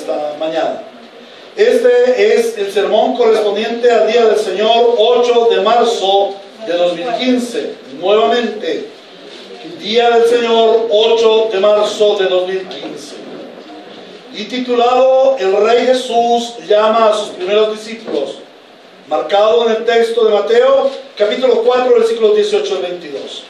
esta mañana. Este es el sermón correspondiente al Día del Señor, 8 de marzo de 2015. Nuevamente, Día del Señor, 8 de marzo de 2015. Y titulado El Rey Jesús llama a sus primeros discípulos, marcado en el texto de Mateo, capítulo 4, versículos 18 al 22.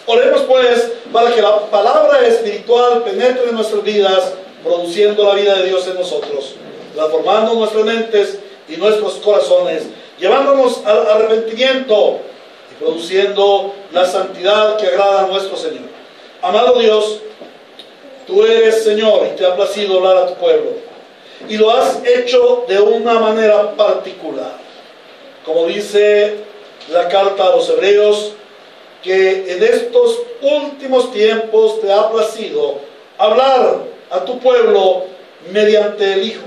Oremos pues para que la palabra espiritual penetre en nuestras vidas, produciendo la vida de Dios en nosotros, transformando nuestras mentes y nuestros corazones, llevándonos al arrepentimiento y produciendo la santidad que agrada a nuestro Señor. Amado Dios, tú eres Señor y te ha placido hablar a tu pueblo, y lo has hecho de una manera particular. Como dice la carta a los Hebreos, que en estos últimos tiempos te ha placido hablar a tu pueblo mediante el Hijo.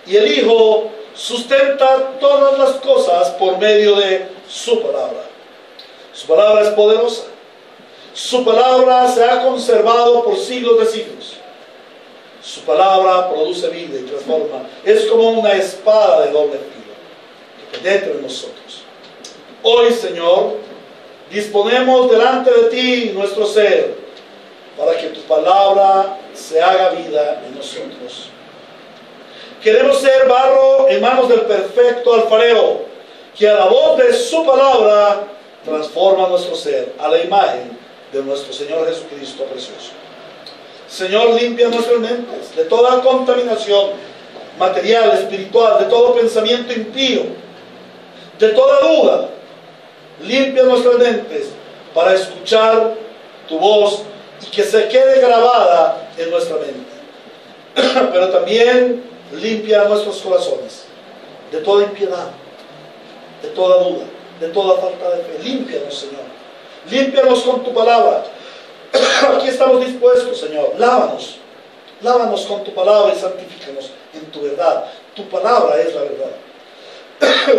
Y el Hijo sustenta todas las cosas por medio de su palabra. Su palabra es poderosa. Su palabra se ha conservado por siglos de siglos. Su palabra produce vida y transforma. Es como una espada de doble filo que penetra en nosotros. Hoy, Señor, disponemos delante de ti nuestro ser para que tu palabra se haga vida en nosotros. Queremos ser barro en manos del perfecto alfarero, que a la voz de su palabra transforma nuestro ser a la imagen de nuestro Señor Jesucristo precioso. Señor, limpia nuestras mentes de toda contaminación material, espiritual, de todo pensamiento impío, de toda duda. Limpia nuestras mentes para escuchar tu voz y que se quede grabada en nuestra mente. Pero también limpia nuestros corazones de toda impiedad, de toda duda, de toda falta de fe. Límpianos, Señor. Límpianos con tu palabra. Aquí estamos dispuestos, Señor. Lávanos. Lávanos con tu palabra y santifícanos en tu verdad. Tu palabra es la verdad.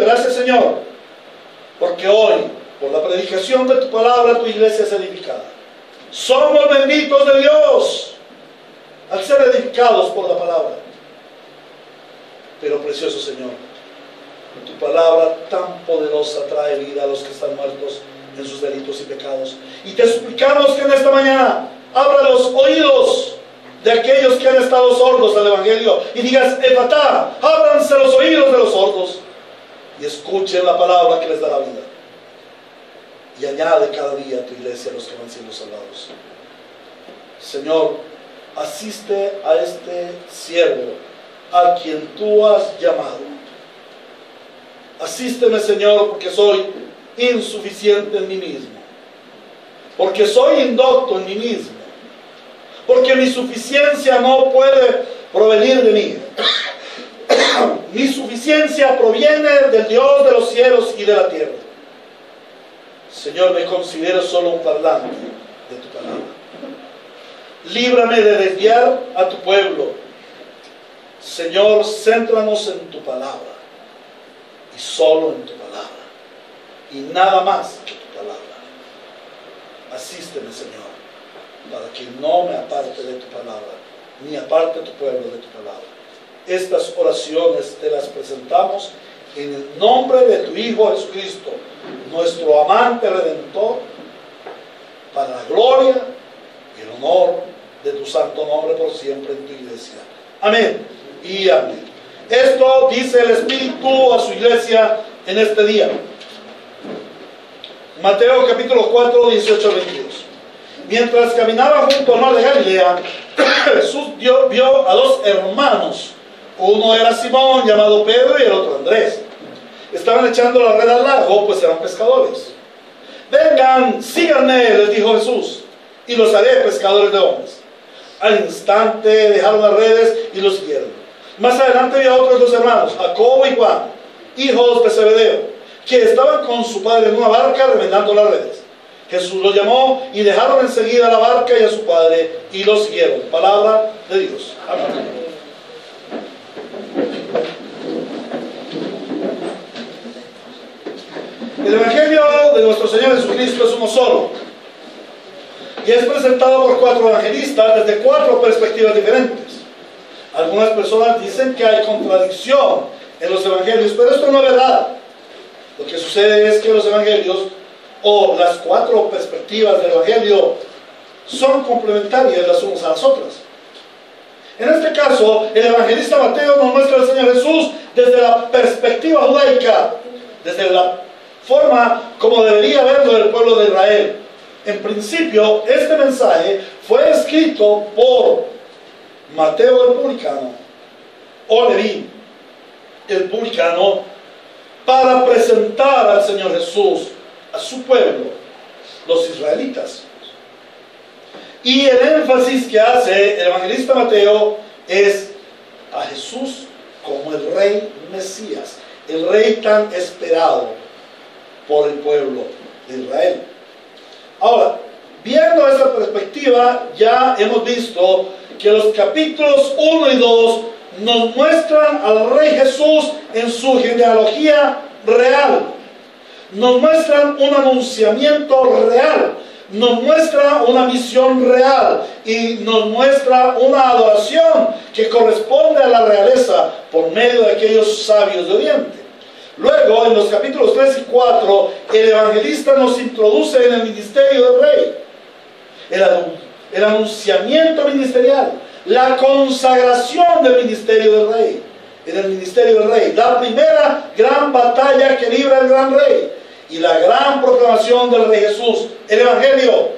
Gracias, Señor, porque hoy, por la predicación de tu palabra, tu iglesia es edificada. Somos benditos de Dios al ser edificados por la palabra. Pero, precioso Señor, tu palabra tan poderosa trae vida a los que están muertos en sus delitos y pecados. Y te suplicamos que en esta mañana abra los oídos de aquellos que han estado sordos al Evangelio y digas: Efatá, ábranse los oídos de los sordos y escuchen la palabra que les dará vida. Y añade cada día a tu iglesia a los que van siendo salvados. Señor, asiste a este siervo a quien tú has llamado. Asísteme, Señor, porque soy insuficiente en mí mismo, porque soy indocto en mí mismo, porque mi suficiencia no puede provenir de mí. Mi suficiencia proviene del Dios de los cielos y de la tierra. Señor, me considero solo un parlante de tu palabra. Líbrame de desviar a tu pueblo. Señor, céntranos en tu palabra y solo en tu palabra y nada más que tu palabra. Asísteme, Señor, para que no me aparte de tu palabra, ni aparte tu pueblo de tu palabra. Estas oraciones te las presentamos en el nombre de tu Hijo Jesucristo, nuestro amante Redentor, para la gloria y el honor de tu santo nombre por siempre en tu iglesia. Amén y amén. Esto dice el Espíritu a su iglesia en este día. Mateo capítulo 4, 18 al 22. Mientras caminaba junto al mar de Galilea, Jesús vio a dos hermanos. Uno era Simón, llamado Pedro, y el otro Andrés. Estaban echando la red al lago, pues eran pescadores. Vengan, síganme, les dijo Jesús, y los haré pescadores de hombres. Al instante dejaron las redes y los siguieron. Más adelante vio a otros dos hermanos, Jacobo y Juan, hijos de Zebedeo, que estaban con su padre en una barca remendando las redes. Jesús los llamó y dejaron enseguida la barca y a su padre y los siguieron. Palabra de Dios. Amén. El Evangelio de nuestro Señor Jesucristo es uno solo y es presentado por 4 evangelistas desde 4 perspectivas diferentes. Algunas personas dicen que hay contradicción en los evangelios, pero esto no es verdad. Lo que sucede es que los evangelios, o las 4 perspectivas del evangelio, son complementarias las unas a las otras. En este caso, el evangelista Mateo nos muestra al Señor Jesús desde la perspectiva judaica, desde la forma como debería verlo el pueblo de Israel. En principio, este mensaje fue escrito por Mateo el publicano, o Leví el publicano, para presentar al Señor Jesús a su pueblo, los israelitas. Y el énfasis que hace el evangelista Mateo es a Jesús como el rey Mesías, el rey tan esperado por el pueblo de Israel. Ahora, viendo esta perspectiva, ya hemos visto que los capítulos 1 y 2 nos muestran al rey Jesús en su genealogía real, nos muestran un anunciamiento real, nos muestra una misión real y nos muestra una adoración que corresponde a la realeza por medio de aquellos sabios de Oriente. Luego, en los capítulos 3 y 4, el evangelista nos introduce en el ministerio del rey, el anunciamiento ministerial, la consagración del ministerio del rey, en el ministerio del rey, la primera gran batalla que libra el gran rey y la gran proclamación del rey Jesús, el evangelio.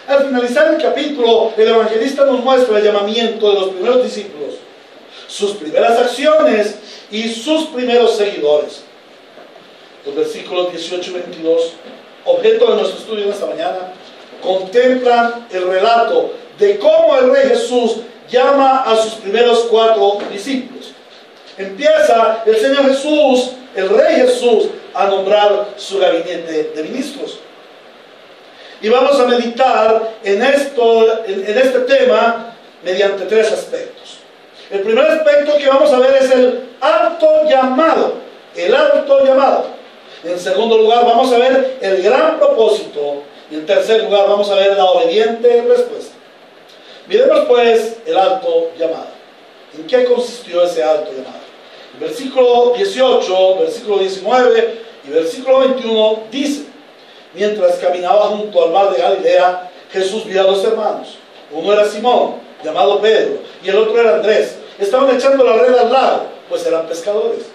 Al finalizar el capítulo, el evangelista nos muestra el llamamiento de los primeros discípulos, sus primeras acciones y sus primeros seguidores. Los versículos 18 y 22, objeto de nuestro estudio en esta mañana, contemplan el relato de cómo el rey Jesús llama a sus primeros 4 discípulos. Empieza el Señor Jesús, el rey Jesús, a nombrar su gabinete de ministros. Y vamos a meditar en este tema mediante 3 aspectos. El primer aspecto que vamos a ver es el alto llamado. El alto llamado. En segundo lugar vamos a ver el gran propósito. Y en tercer lugar vamos a ver la obediente respuesta. Miremos pues el alto llamado. ¿En qué consistió ese alto llamado? El versículo 18, versículo 19 y versículo 21 dice: mientras caminaba junto al mar de Galilea, Jesús vio a 2 hermanos. Uno era Simón, llamado Pedro, y el otro era Andrés. Estaban echando la red al lago, pues eran pescadores.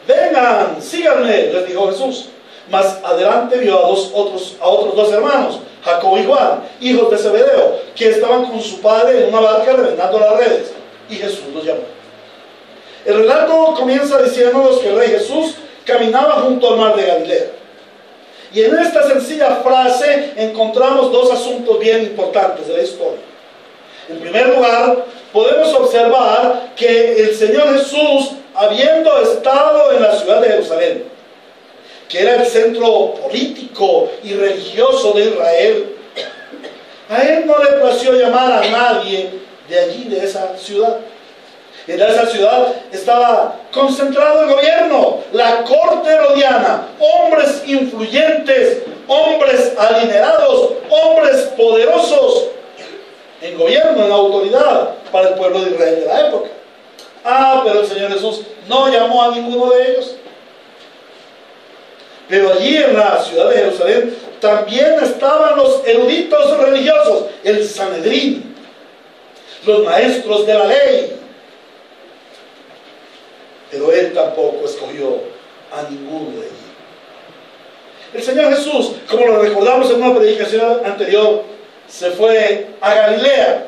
Vengan, síganme, les dijo Jesús. Más adelante vio a otros 2 hermanos, Jacobo y Juan, hijos de Zebedeo, que estaban con su padre en una barca remendando las redes. Y Jesús los llamó. El relato comienza diciéndonos que el rey Jesús caminaba junto al mar de Galilea. Y en esta sencilla frase encontramos 2 asuntos bien importantes de la historia. En primer lugar, podemos observar que el Señor Jesús, habiendo estado en la ciudad de Jerusalén, que era el centro político y religioso de Israel, a él no le plació llamar a nadie de allí, de esa ciudad. En esa ciudad estaba concentrado el gobierno, la corte herodiana, hombres influyentes, hombres adinerados, hombres poderosos en gobierno, en autoridad para el pueblo de Israel de la época. Pero el Señor Jesús no llamó a ninguno de ellos. Pero allí en la ciudad de Jerusalén también estaban los eruditos religiosos, el Sanedrín, los maestros de la ley. Pero él tampoco escogió a ninguno de ellos. El Señor Jesús, como lo recordamos en una predicación anterior, se fue a Galilea.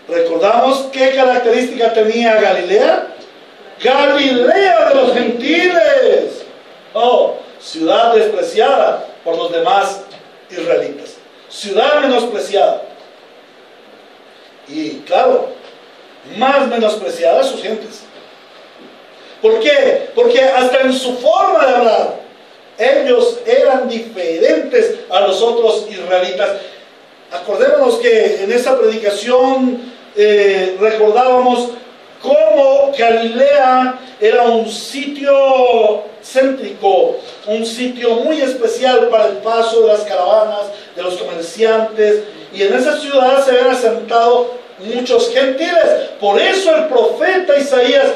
¿Recordamos qué característica tenía Galilea? Galilea de los gentiles. Ciudad despreciada por los demás israelitas. Ciudad menospreciada. Y claro, más menospreciadas sus gentes. ¿Por qué? Porque hasta en su forma de hablar, ellos eran diferentes a los otros israelitas. Acordémonos que en esta predicación recordábamos cómo Galilea era un sitio céntrico, un sitio muy especial para el paso de las caravanas, de los comerciantes, y en esa ciudad se habían asentado muchos gentiles. Por eso el profeta Isaías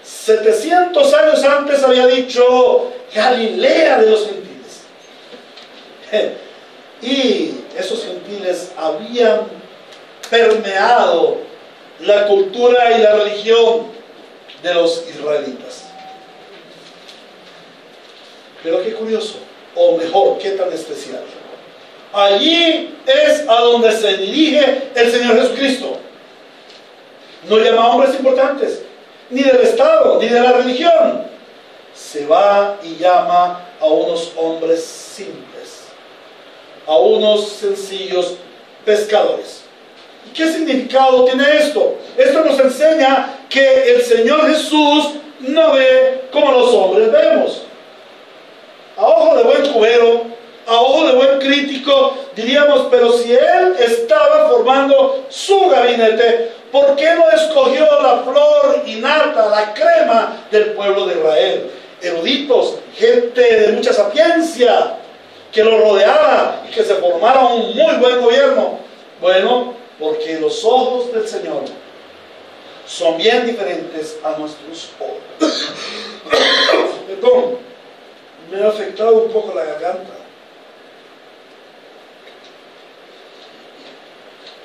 700 años antes había dicho Galilea de los gentiles. Y esos gentiles habían permeado la cultura y la religión de los israelitas. Pero qué curioso, o mejor, qué tan especial. Allí es a donde se dirige el Señor Jesucristo. No llama a hombres importantes, ni del Estado, ni de la religión. Se va y llama a unos hombres simples, a unos sencillos pescadores. ¿Y qué significado tiene esto? Esto nos enseña que el Señor Jesús no ve como los hombres vemos. A ojo de buen cubero, a ojo de buen crítico, diríamos, pero si Él estaba formando su gabinete, ¿por qué no escogió la flor y nata, la crema del pueblo de Israel? Eruditos, gente de mucha sapiencia, que lo rodeara y que se formara un muy buen gobierno. Bueno, porque los ojos del Señor son bien diferentes a nuestros ojos. Perdón, me ha afectado un poco la garganta.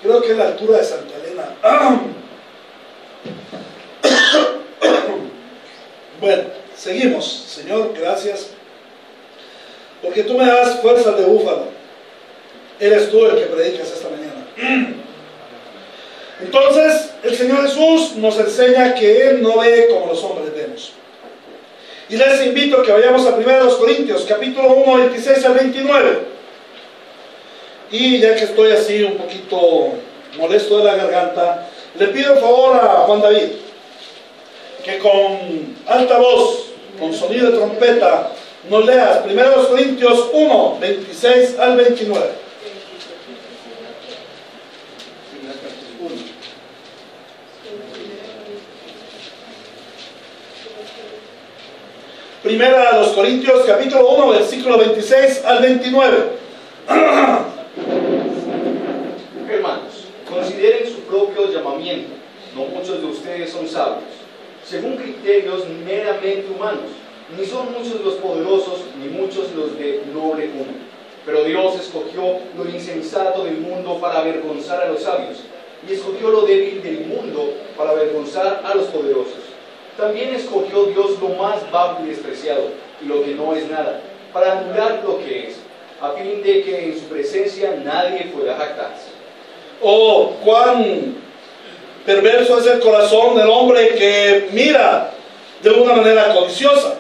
Creo que es la altura de Santa Elena. Bueno, seguimos. Señor, gracias, porque tú me das fuerzas de búfalo. Eres tú el que predicas esta mañana. Entonces, el Señor Jesús nos enseña que Él no ve como los hombres vemos. Y les invito a que vayamos a 1 Corintios, capítulo 1, 26 al 29. Y ya que estoy así un poquito molesto de la garganta, le pido el favor a Juan David que con alta voz, con sonido de trompeta, nos leas 1 Corintios 1, 26 al 29. Primera a los Corintios, capítulo 1, versículo 26 al 29. Hermanos, consideren su propio llamamiento. No muchos de ustedes son sabios, según criterios meramente humanos. Ni son muchos los poderosos, ni muchos los de noble cuna. Pero Dios escogió lo insensato del mundo para avergonzar a los sabios, y escogió lo débil del mundo para avergonzar a los poderosos. También escogió Dios lo más bajo y despreciado, y lo que no es nada, para anular lo que es, a fin de que en su presencia nadie pueda jactarse. Oh, cuán perverso es el corazón del hombre que mira de una manera codiciosa.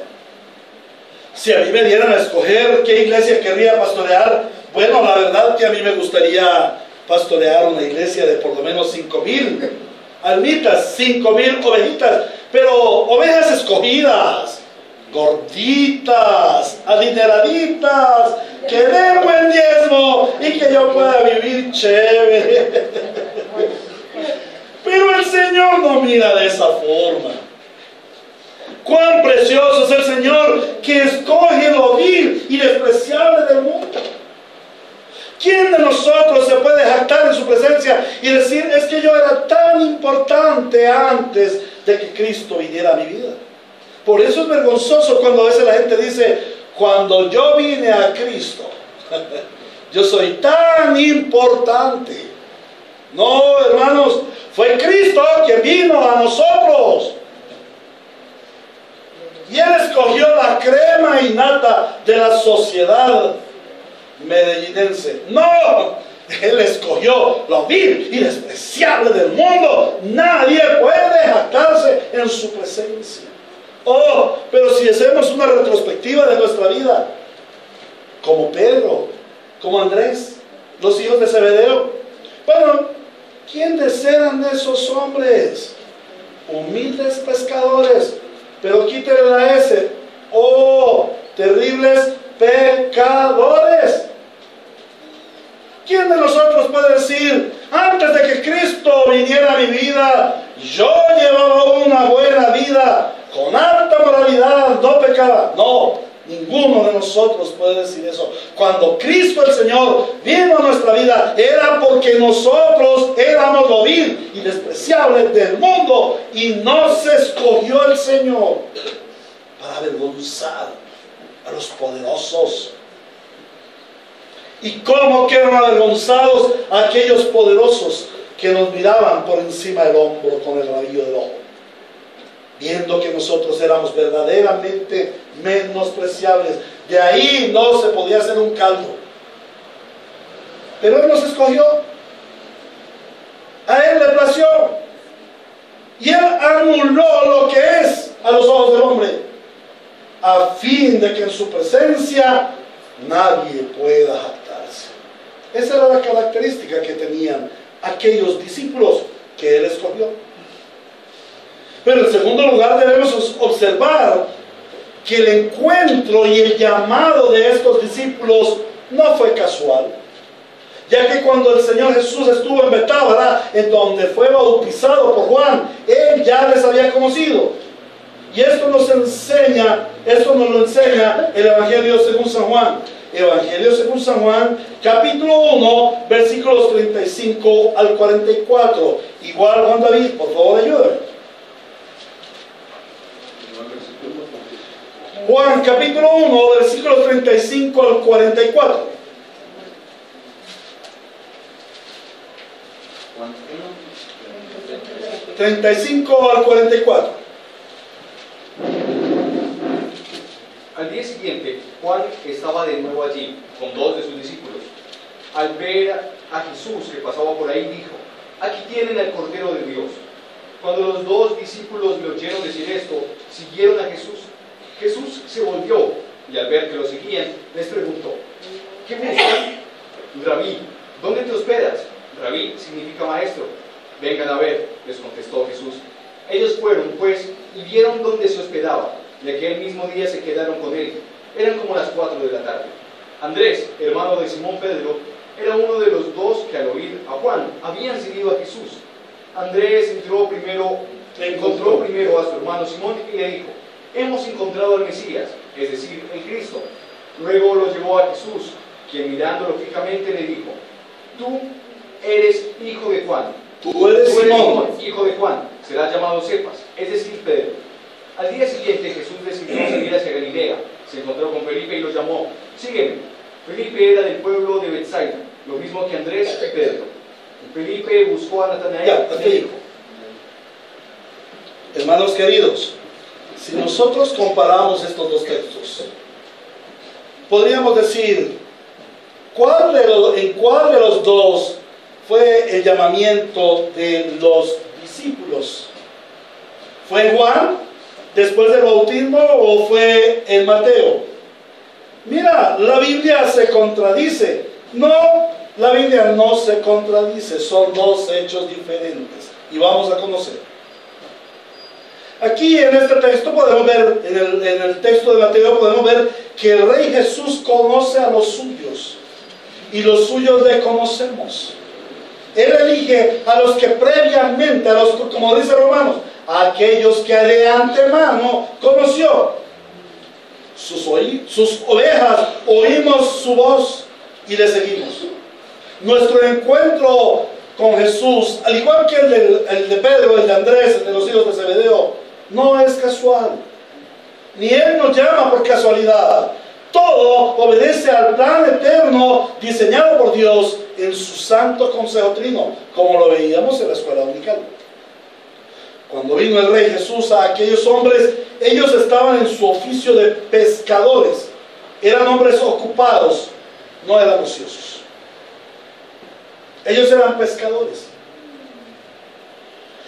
Si a mí me dieran a escoger qué iglesia querría pastorear, bueno, la verdad que a mí me gustaría pastorear una iglesia de por lo menos 5,000 almitas, 5,000 ovejitas, pero ovejas escogidas, gorditas, adineraditas, que den buen diezmo y que yo pueda vivir chévere. Pero el Señor no mira de esa forma. Cuán precioso es el Señor que escoge lo vil y despreciable del mundo. ¿Quién de nosotros se puede jactar en su presencia y decir, es que yo era tan importante antes de que Cristo viniera a mi vida? Por eso es vergonzoso cuando a veces la gente dice, cuando yo vine a Cristo, yo soy tan importante. No, hermanos, fue Cristo quien vino a nosotros. Y Él escogió la crema y nata de la sociedad medellinense. No, Él escogió lo vil y despreciable del mundo. Nadie puede jactarse en su presencia. Oh, pero si hacemos una retrospectiva de nuestra vida, como Pedro, como Andrés, los hijos de Zebedeo, bueno, ¿quiénes eran esos hombres? Humildes pescadores, pero quítale la S. Oh, terribles pecadores. ¿Quién de nosotros puede decir, antes de que Cristo viniera a mi vida, yo llevaba una buena vida, con alta moralidad, no pecaba? No, Ninguno de nosotros puede decir eso. Cuando Cristo el Señor vino a nuestra vida, era porque nosotros éramos lo vil y despreciable del mundo, y nos escogió el Señor para avergonzar a los poderosos. ¿Y cómo quedan avergonzados aquellos poderosos que nos miraban por encima del hombro con el rabillo del ojo, viendo que nosotros éramos verdaderamente menospreciables? De ahí no se podía hacer un caldo. Pero Él nos escogió, a Él le plació, y Él anuló lo que es a los ojos del hombre, a fin de que en su presencia nadie pueda jactarse. Esa era la característica que tenían aquellos discípulos que Él escogió. Pero en segundo lugar debemos observar que el encuentro y el llamado de estos discípulos no fue casual, ya que cuando el Señor Jesús estuvo en Betábara, en donde fue bautizado por Juan, Él ya les había conocido. Y esto nos lo enseña el Evangelio según San Juan. Evangelio según San Juan, capítulo 1, versículos 35 al 44. Igual Juan David, por favor ayúdame. Juan capítulo 1, versículos 35 al 44. Juan 35 al 44. Al día siguiente, Juan estaba de nuevo allí, con 2 de sus discípulos. Al ver a Jesús que pasaba por ahí, dijo: aquí tienen al Cordero de Dios. Cuando los 2 discípulos le oyeron decir esto, siguieron a Jesús. Jesús se volvió y al ver que lo seguían, les preguntó: ¿qué buscan? Rabí, ¿dónde te hospedas? Rabí significa maestro. Vengan a ver, les contestó Jesús. Ellos fueron, pues, y vieron dónde se hospedaba, y aquel mismo día se quedaron con él. Eran como las 4 de la tarde. Andrés, hermano de Simón Pedro, era uno de los 2 que al oír a Juan habían seguido a Jesús. Andrés encontró primero a su hermano Simón y le dijo: hemos encontrado al Mesías, es decir, el Cristo. Luego lo llevó a Jesús, quien mirándolo fijamente le dijo: tú eres hijo de Juan. Tú eres Simón, hijo de Juan. Serás llamado Cefas, es decir, Pedro. Al día siguiente Jesús decidió seguir hacia Galilea. Se encontró con Felipe y lo llamó: sígueme. Felipe era del pueblo de Betsaida, lo mismo que Andrés y Pedro. Felipe buscó a Natanael y le dijo: hermanos queridos, si nosotros comparamos estos 2 textos, podríamos decir, ¿en cuál de los 2 fue el llamamiento de los discípulos? ¿Fue en Juan, después del bautismo, o fue en Mateo? Mira, la Biblia se contradice. No, la Biblia no se contradice, son 2 hechos diferentes, y vamos a conocer. Aquí en este texto podemos ver, en el texto de Mateo podemos ver que el Rey Jesús conoce a los suyos, y los suyos le conocemos. Él elige a los que previamente, como dice Romanos, a aquellos que de antemano conoció. Sus ovejas oímos su voz y le seguimos. Nuestro encuentro con Jesús, al igual que el de Pedro, el de Andrés, el de los hijos de Zebedeo, no es casual. Ni Él nos llama por casualidad. Todo obedece al plan eterno diseñado por Dios en su santo consejo trino, como lo veíamos en la escuela dominical. Cuando vino el Rey Jesús a aquellos hombres, ellos estaban en su oficio de pescadores. Eran hombres ocupados, no eran ociosos. Ellos eran pescadores.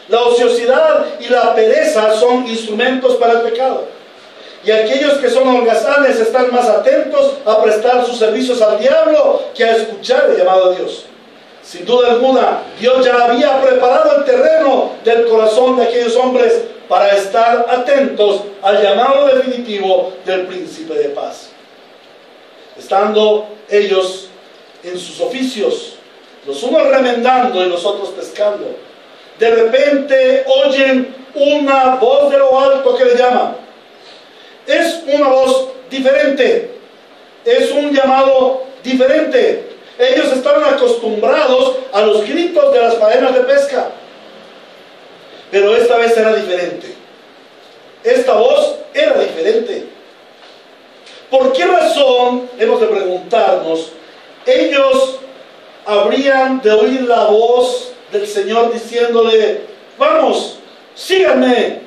La ociosidad y la pereza son instrumentos para el pecado. Y aquellos que son holgazanes están más atentos a prestar sus servicios al diablo que a escuchar el llamado de Dios. Sin duda alguna, Dios ya había preparado el terreno del corazón de aquellos hombres para estar atentos al llamado definitivo del Príncipe de Paz. Estando ellos en sus oficios, los unos remendando y los otros pescando, de repente oyen una voz de lo alto que le llama: Es una voz diferente. Es un llamado diferente. Ellos estaban acostumbrados a los gritos de las faenas de pesca. Pero esta vez era diferente. Esta voz era diferente. ¿Por qué razón, hemos de preguntarnos, ellos habrían de oír la voz del Señor diciéndole, vamos, síganme,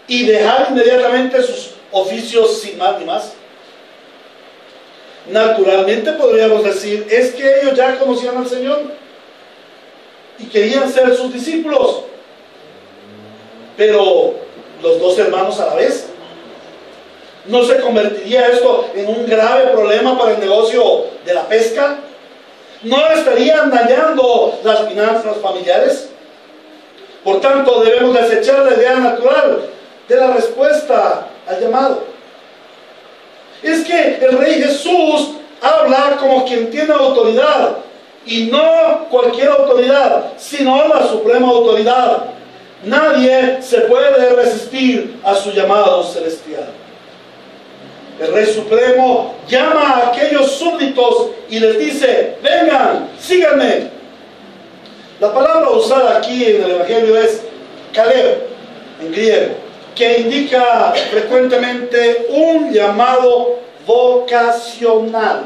y dejar inmediatamente sus oficios sin más ni más? Naturalmente podríamos decir, es que ellos ya conocían al Señor y querían ser sus discípulos. Pero los dos hermanos a la vez, ¿no se convertiría esto en un grave problema para el negocio de la pesca? ¿No estarían dañando las finanzas familiares? Por tanto, debemos desechar la idea natural de la respuesta al llamado. Es que el Rey Jesús habla como quien tiene autoridad, y no cualquier autoridad, sino la suprema autoridad. Nadie se puede resistir a su llamado celestial. El Rey Supremo llama a aquellos súbditos y les dice, vengan, síganme. La palabra usada aquí en el Evangelio es kaleo, en griego, que indica frecuentemente un llamado vocacional.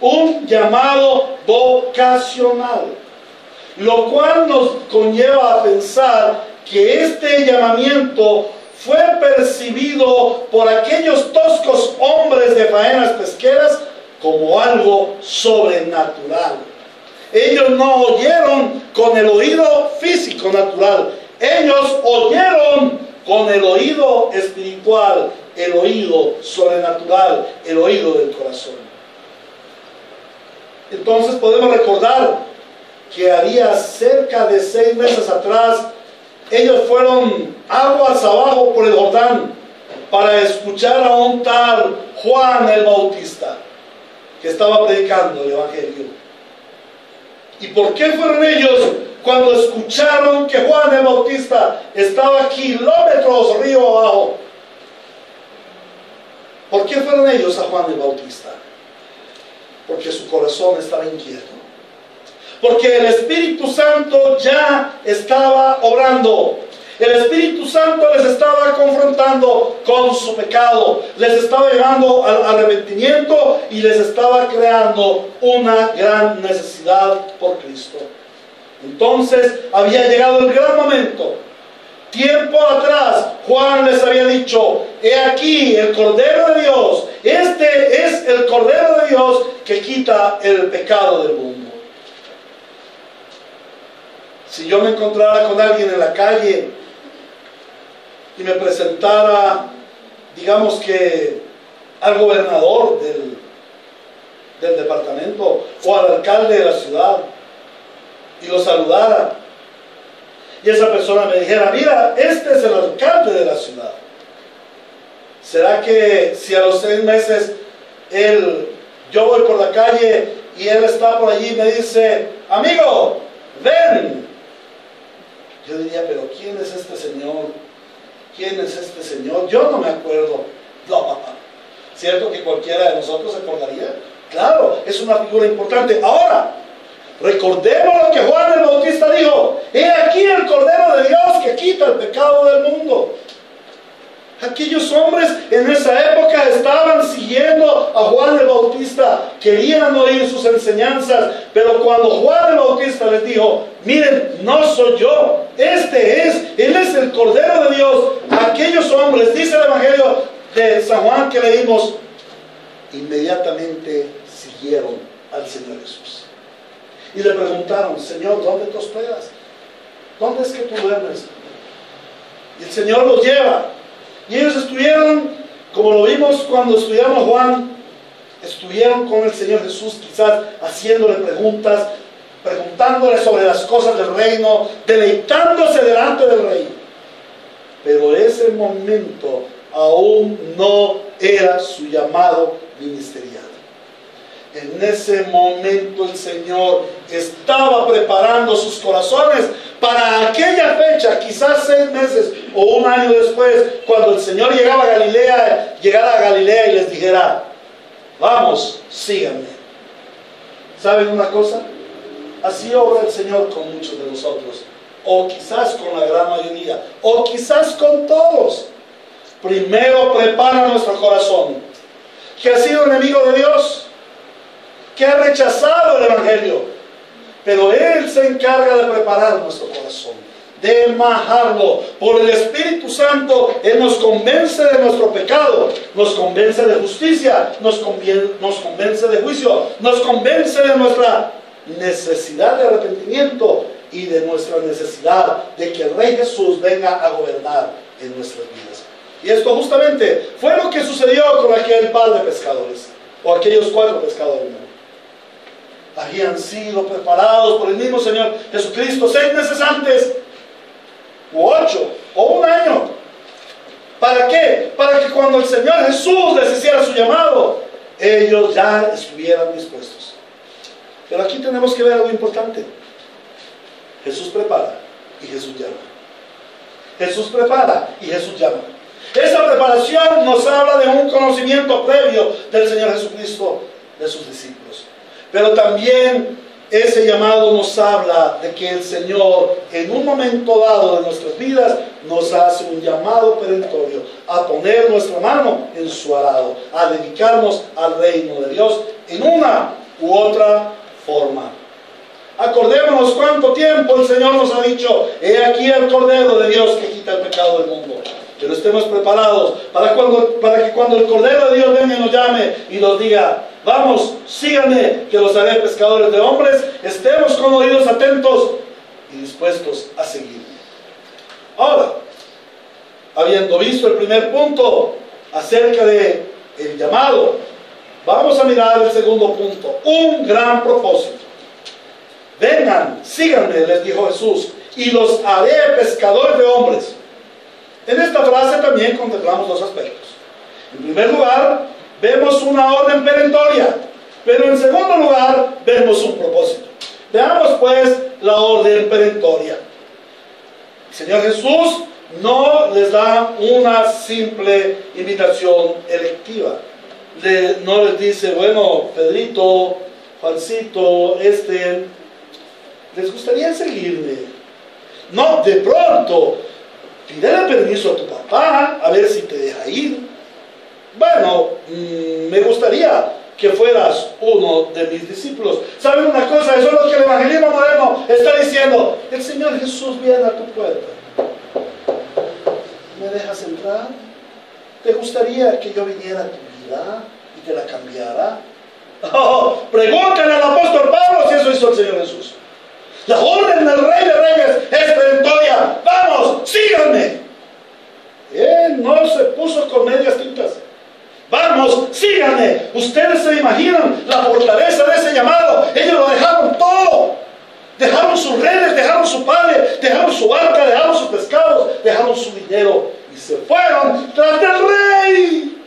Un llamado vocacional. Lo cual nos conlleva a pensar que este llamamiento fue percibido por aquellos toscos hombres de faenas pesqueras como algo sobrenatural. Ellos no oyeron con el oído físico natural. Ellos oyeron con el oído espiritual, el oído sobrenatural, el oído del corazón. Entonces podemos recordar que había cerca de 6 meses atrás, ellos fueron aguas abajo por el Jordán para escuchar a un tal Juan el Bautista, que estaba predicando el Evangelio. ¿Y por qué fueron ellos cuando escucharon que Juan el Bautista estaba kilómetros río abajo? ¿Por qué fueron ellos a Juan el Bautista? Porque su corazón estaba inquieto. Porque el Espíritu Santo ya estaba obrando. El Espíritu Santo les estaba confrontando con su pecado. Les estaba llevando al arrepentimiento y les estaba creando una gran necesidad por Cristo. Entonces había llegado el gran momento. Tiempo atrás, Juan les había dicho, he aquí el Cordero de Dios. Este es el Cordero de Dios que quita el pecado del mundo. Si yo me encontrara con alguien en la calle y me presentara, digamos que al gobernador del departamento o al alcalde de la ciudad y lo saludara, y esa persona me dijera, mira, este es el alcalde de la ciudad, ¿será que si a los 6 meses yo voy por la calle y él está por allí y me dice, amigo, ven? Yo diría, pero ¿quién es este señor? ¿Quién es este señor? Yo no me acuerdo. No, ¿cierto que cualquiera de nosotros se acordaría? Claro, es una figura importante. Ahora, recordemos lo que Juan el Bautista dijo. He aquí el Cordero de Dios que quita el pecado del mundo. Aquellos hombres en esa época estaban siguiendo a Juan el Bautista, querían oír sus enseñanzas, pero cuando Juan el Bautista les dijo, miren, no soy yo, Él es el Cordero de Dios, aquellos hombres, dice el Evangelio de San Juan que leímos, inmediatamente siguieron al Señor Jesús. Y le preguntaron, Señor, ¿dónde te hospedas? ¿Dónde es que tú duermes? Y el Señor los lleva. Y ellos estuvieron, como lo vimos cuando estudiamos Juan, estuvieron con el Señor Jesús, quizás haciéndole preguntas, preguntándole sobre las cosas del reino, deleitándose delante del Rey. Pero ese momento aún no era su llamado ministerial. En ese momento el Señor estaba preparando sus corazones para aquella fecha, quizás 6 meses o un año después, cuando el Señor llegara a Galilea y les dijera, vamos, síganme. ¿Saben una cosa? Así obra el Señor con muchos de nosotros, o quizás con la gran mayoría, o quizás con todos. Primero prepara nuestro corazón, que ha sido enemigo de Dios, que ha rechazado el Evangelio, pero Él se encarga de preparar nuestro corazón, de majarlo. Por el Espíritu Santo, Él nos convence de nuestro pecado, nos convence de justicia, nos convence de juicio, nos convence de nuestra necesidad de arrepentimiento y de nuestra necesidad de que el Rey Jesús venga a gobernar en nuestras vidas. Y esto justamente fue lo que sucedió con aquel par de pescadores, o aquellos 4 pescadores. Habían sido preparados por el mismo Señor Jesucristo 6 meses antes, u 8, o un año. ¿Para qué? Para que cuando el Señor Jesús les hiciera su llamado, ellos ya estuvieran dispuestos. Pero aquí tenemos que ver algo importante. Jesús prepara y Jesús llama. Jesús prepara y Jesús llama. Esa preparación nos habla de un conocimiento previo del Señor Jesucristo, de sus discípulos. Pero también ese llamado nos habla de que el Señor, en un momento dado de nuestras vidas, nos hace un llamado perentorio a poner nuestra mano en su arado, a dedicarnos al reino de Dios en una u otra forma. Acordémonos cuánto tiempo el Señor nos ha dicho, he aquí el Cordero de Dios que quita el pecado del mundo. Pero estemos preparados para que cuando el Cordero de Dios venga y nos llame y nos diga, vamos, síganme, que los haré pescadores de hombres, estemos con oídos atentos y dispuestos a seguir. Ahora, habiendo visto el primer punto acerca de el llamado, vamos a mirar el segundo punto, un gran propósito. Vengan, síganme, les dijo Jesús, y los haré pescadores de hombres. En esta frase también contemplamos 2 aspectos. En primer lugar, vemos una orden perentoria, pero en segundo lugar, vemos un propósito. Veamos pues la orden perentoria. El Señor Jesús no les da una simple invitación electiva. No les dice, bueno, Pedrito, Juancito, ¿les gustaría seguirme? No, de pronto, pídele permiso a tu papá, a ver si te deja ir. Bueno, me gustaría que fueras uno de mis discípulos. ¿Saben una cosa? Eso es lo que el evangelismo moderno está diciendo. El Señor Jesús viene a tu puerta. ¿Me dejas entrar? ¿Te gustaría que yo viniera a tu vida y te la cambiara? Oh, pregúntale al apóstol Pablo si eso hizo el Señor Jesús. La orden del Rey de Reyes es perentoria. ¡Vamos, síganme! Él no se puso con medias tintas. ¡Vamos, síganme! Ustedes se imaginan la fortaleza de ese llamado. Ellos lo dejaron todo. Dejaron sus redes, dejaron su padre, dejaron su barca, dejaron sus pescados, dejaron su dinero y se fueron tras del Rey.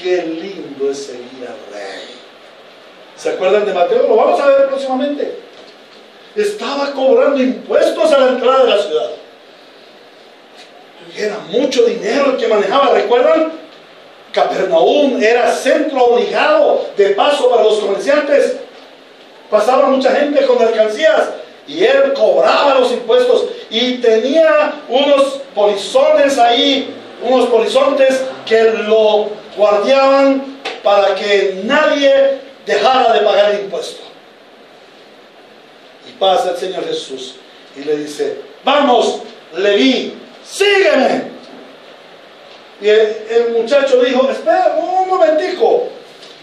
¡Qué lindo es seguir al Rey! ¿Se acuerdan de Mateo? Lo vamos a ver próximamente. Estaba cobrando impuestos a la entrada de la ciudad. Y era mucho dinero el que manejaba. ¿Recuerdan? Capernaum era centro obligado de paso para los comerciantes. Pasaba mucha gente con mercancías y él cobraba los impuestos y tenía unos polizones ahí, unos polizontes que lo guardiaban para que nadie dejara de pagar el impuesto. Y pasa el Señor Jesús y le dice, vamos, Leví, sígueme. Y el muchacho dijo, espera un momentico,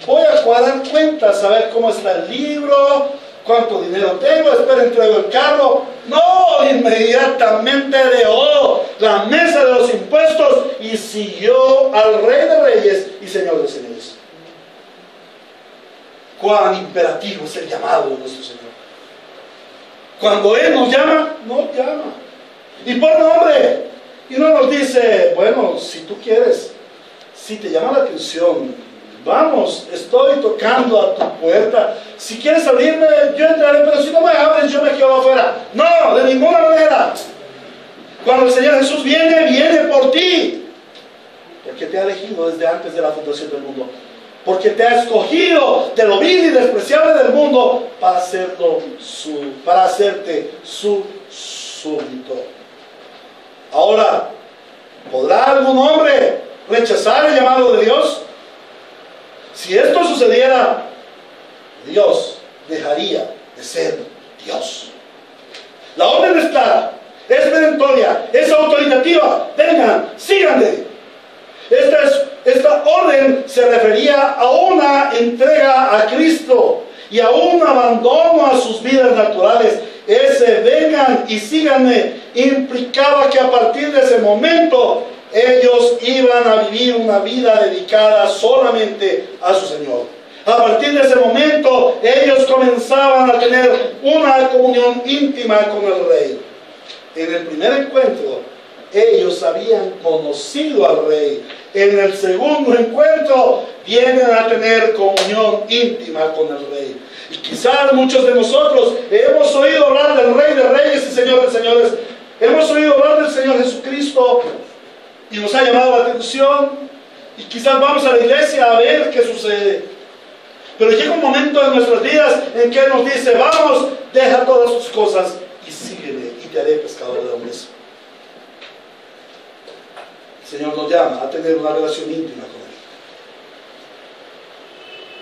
voy a cuadrar cuentas, a ver cómo está el libro, cuánto dinero tengo, espera, entrego el carro. No, inmediatamente dejó la mesa de los impuestos y siguió al Rey de Reyes y Señor de Señores. Cuán imperativo es el llamado de nuestro Señor. Cuando Él nos llama, nos llama. Y por nombre. Y no nos dice, bueno, si tú quieres, si te llama la atención, vamos, estoy tocando a tu puerta. Si quieres abrirme, yo entraré, pero si no me abres, yo me quedo afuera. No, de ninguna manera. Cuando el Señor Jesús viene, viene por ti. Porque te ha elegido desde antes de la fundación del mundo. Porque te ha escogido de lo vil y despreciable del mundo para hacerte su súbdito. Ahora, ¿podrá algún hombre rechazar el llamado de Dios? Si esto sucediera, Dios dejaría de ser Dios. La orden es clara, es perentoria, es autoritativa. Vengan, síganme. Esta orden se refería a una entrega a Cristo y a un abandono a sus vidas naturales. Ese vengan y síganme implicaba que a partir de ese momento ellos iban a vivir una vida dedicada solamente a su Señor. A partir de ese momento ellos comenzaban a tener una comunión íntima con el Rey. En el primer encuentro ellos habían conocido al Rey. En el segundo encuentro vienen a tener comunión íntima con el Rey. Y quizás muchos de nosotros hemos oído hablar del Rey de Reyes y Señor de Señores. Hemos oído hablar del Señor Jesucristo y nos ha llamado la atención. Y quizás vamos a la iglesia a ver qué sucede. Pero llega un momento en nuestras vidas en que nos dice: vamos, deja todas tus cosas y sígueme y te haré pescador de hombres. El Señor nos llama a tener una relación íntima con Él.